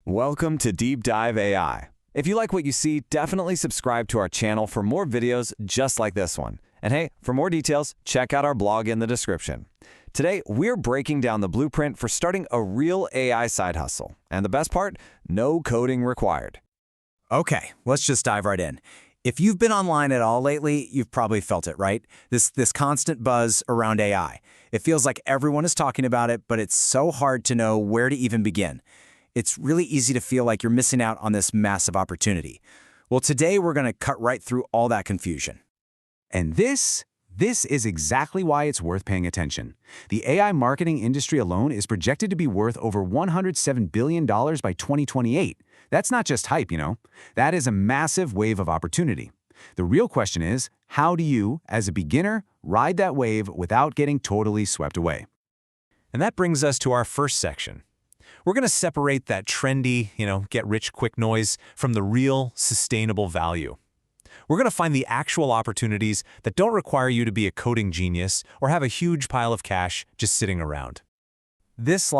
Welcome to Deep Dive AI. If you like what you see, definitely subscribe to our channel for more videos just like this one. And hey, for more details, check out our blog in the description. Today, we're breaking down the blueprint for starting a real AI side hustle. And the best part, no coding required. Okay, let's just dive right in. If you've been online at all lately, you've probably felt it, right? This constant buzz around AI. It feels like everyone is talking about it, but it's so hard to know where to even begin. It's really easy to feel like you're missing out on this massive opportunity. Well, today we're going to cut right through all that confusion. And this is exactly why it's worth paying attention. The AI marketing industry alone is projected to be worth over $107 billion by 2028. That's not just hype, you know. That is a massive wave of opportunity. The real question is, how do you, as a beginner, ride that wave without getting totally swept away? And that brings us to our first section. We're going to separate that trendy, get-rich-quick noise from the real, sustainable value. We're going to find the actual opportunities that don't require you to be a coding genius or have a huge pile of cash just sitting around. This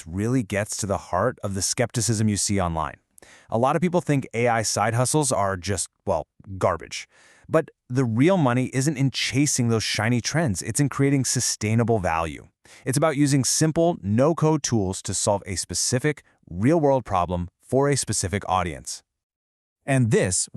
really gets to the heart of the skepticism you see online. A lot of people think AI side hustles are just, garbage. But the real money isn't in chasing those shiny trends. It's in creating sustainable value. It's about using simple, no-code tools to solve a specific, real-world problem for a specific audience. And this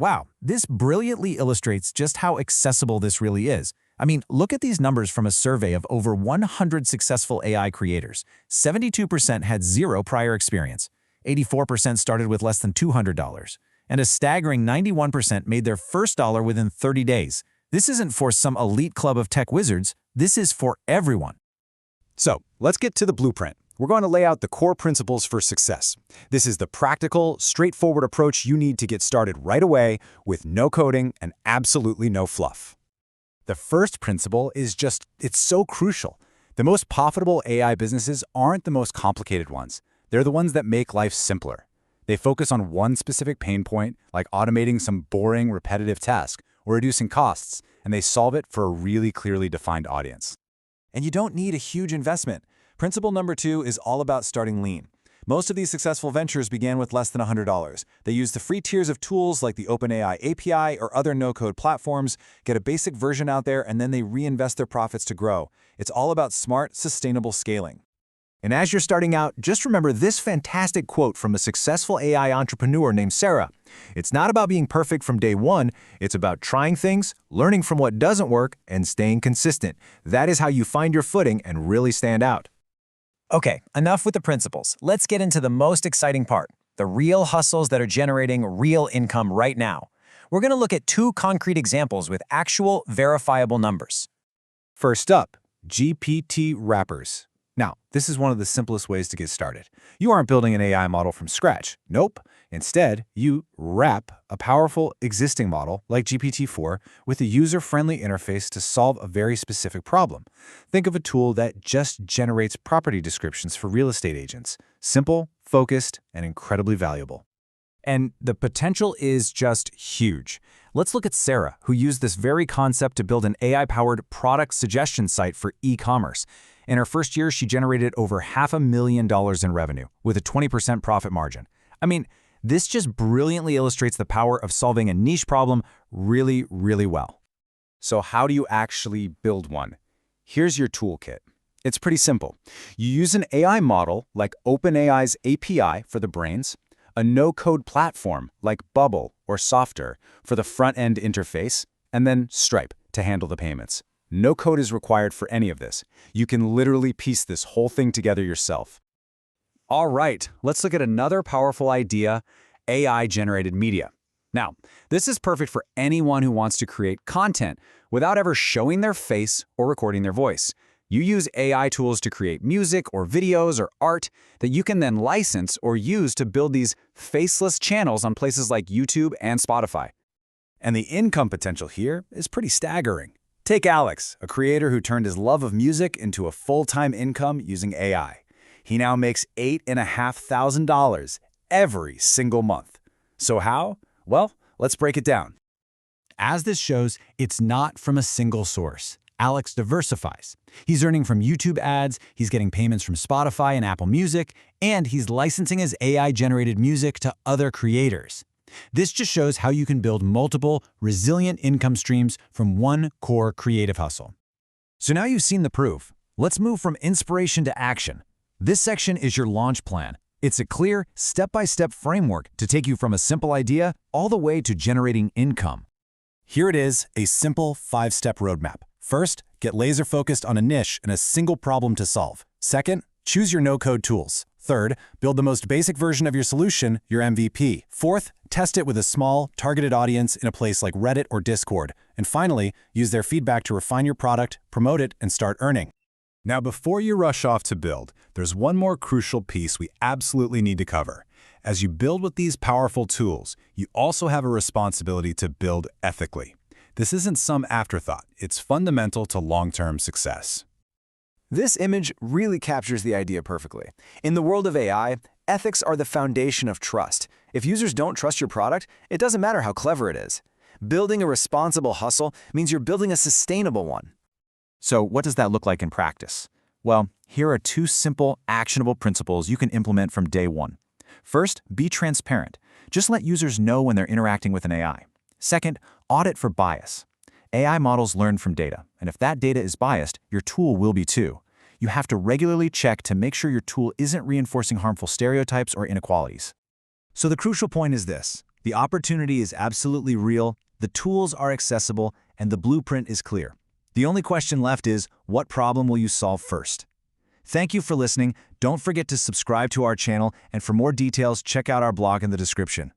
brilliantly illustrates just how accessible this really is. I mean, look at these numbers from a survey of over 100 successful AI creators. 72% had zero prior experience. 84% started with less than $200. And a staggering 91% made their first dollar within 30 days. This isn't for some elite club of tech wizards. This is for everyone. So, let's get to the blueprint. We're going to lay out the core principles for success. This is the practical, straightforward approach you need to get started right away with no coding and absolutely no fluff. The first principle is it's so crucial. The most profitable AI businesses aren't the most complicated ones. They're the ones that make life simpler. They focus on one specific pain point, like automating some boring, repetitive task or reducing costs, and they solve it for a really clearly defined audience. And you don't need a huge investment. Principle number 2 is all about starting lean. Most of these successful ventures began with less than $100. They use the free tiers of tools like the OpenAI API or other no-code platforms, get a basic version out there, and then they reinvest their profits to grow. It's all about smart, sustainable scaling. And as you're starting out, just remember this fantastic quote from a successful AI entrepreneur named Sarah. It's not about being perfect from day one. It's about trying things, learning from what doesn't work, and staying consistent. That is how you find your footing and really stand out. Okay, enough with the principles. Let's get into the most exciting part, the real hustles that are generating real income right now. We're going to look at 2 concrete examples with actual, verifiable numbers. First up, GPT wrappers. Now, this is one of the simplest ways to get started. You aren't building an AI model from scratch. Nope. Instead, you wrap a powerful existing model like GPT-4 with a user-friendly interface to solve a very specific problem. Think of a tool that just generates property descriptions for real estate agents. Simple, focused, and incredibly valuable. And the potential is just huge. Let's look at Sarah, who used this very concept to build an AI-powered product suggestion site for e-commerce. In her first year, she generated over $500,000 in revenue with a 20% profit margin. I mean, this just brilliantly illustrates the power of solving a niche problem really, really well. So how do you actually build one? Here's your toolkit. It's pretty simple. You use an AI model like OpenAI's API for the brains, a no-code platform like Bubble or Softer for the front-end interface, and then Stripe to handle the payments. No code is required for any of this. You can literally piece this whole thing together yourself. All right, let's look at another powerful idea, AI-generated media. Now, this is perfect for anyone who wants to create content without ever showing their face or recording their voice. You use AI tools to create music or videos or art that you can then license or use to build these faceless channels on places like YouTube and Spotify. And the income potential here is pretty staggering. Take Alex, a creator who turned his love of music into a full-time income using AI. He now makes $8,500 every single month. So how? Well, let's break it down. As this shows, it's not from a single source. Alex diversifies. He's earning from YouTube ads, he's getting payments from Spotify and Apple Music, and he's licensing his AI-generated music to other creators. This just shows how you can build multiple, resilient income streams from one core creative hustle. So now you've seen the proof. Let's move from inspiration to action. This section is your launch plan. It's a clear, step-by-step framework to take you from a simple idea all the way to generating income. Here it is, a simple 5-step roadmap. First, get laser-focused on a niche and a single problem to solve. Second, choose your no-code tools. Third, build the most basic version of your solution, your MVP. Fourth, test it with a small, targeted audience in a place like Reddit or Discord. And finally, use their feedback to refine your product, promote it, and start earning. Now, before you rush off to build, there's one more crucial piece we absolutely need to cover. As you build with these powerful tools, you also have a responsibility to build ethically. This isn't some afterthought. It's fundamental to long-term success. This image really captures the idea perfectly. In the world of AI, ethics are the foundation of trust. If users don't trust your product, it doesn't matter how clever it is. Building a responsible hustle means you're building a sustainable one. So what does that look like in practice? Well, here are 2 simple, actionable principles you can implement from day 1. First, be transparent. Just let users know when they're interacting with an AI. Second, audit for bias. AI models learn from data, and if that data is biased, your tool will be too. You have to regularly check to make sure your tool isn't reinforcing harmful stereotypes or inequalities. So the crucial point is this: the opportunity is absolutely real, the tools are accessible, and the blueprint is clear. The only question left is, what problem will you solve first? Thank you for listening. Don't forget to subscribe to our channel, and for more details, check out our blog in the description.